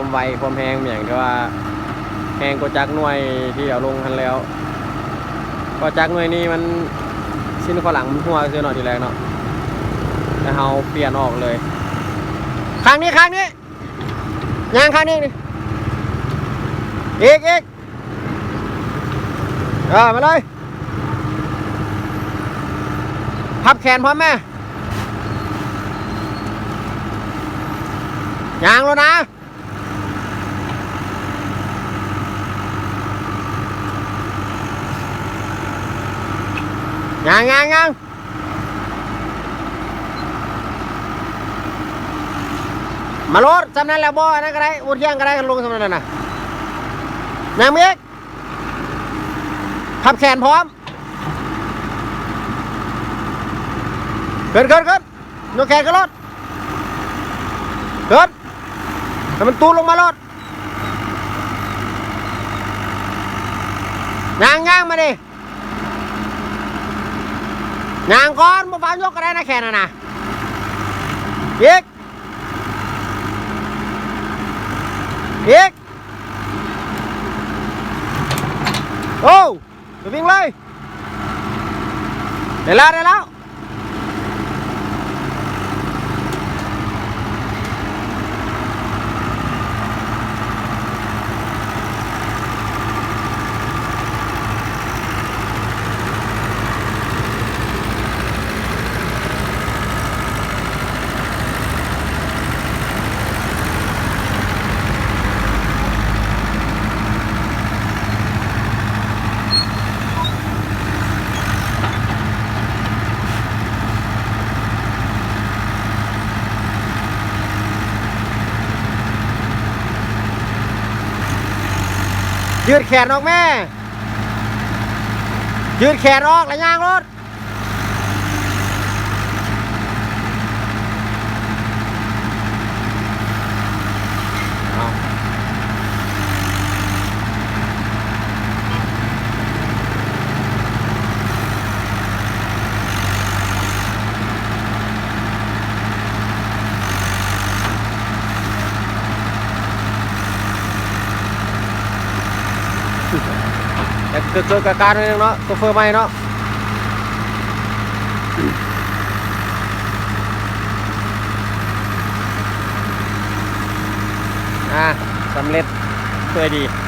ความไวความแห้งอย่างที่ว่าแห้งก็จักหน่วยที่เอาลงทันแล้วก็จักหน่วยนี้มันชิ้นฝรั่งมันหัวเสียหน่อยทีแรกเนาะแต่เราเปลี่ยนออกเลยข้างนี้ยางข้างนี้นี่อีกมาเลยพับแขนพร้อมไหมยางแล้วนะยางมาโลดจำนั้นแล้วบ่นั่นก็ได้วุ้นเที่ยงก็ได้ลงจำนั้นน่ะยางเมียกพับแขนพร้อมขึ้นยกแขนขึ้นรถขึ้นให้มันตูนลงมารถยางมาดิยางก่อนมาฟังยกก็ได้นะแขนน่ะอีกโอ้จะวิ่งเลยได้แล้วยืดแขนออกแม่ยืดแขนออกแล้วยางรถแต่เกิดการนิดนึงเนาะโซเฟอร์ใหม่เนาะสำเร็จสวยดี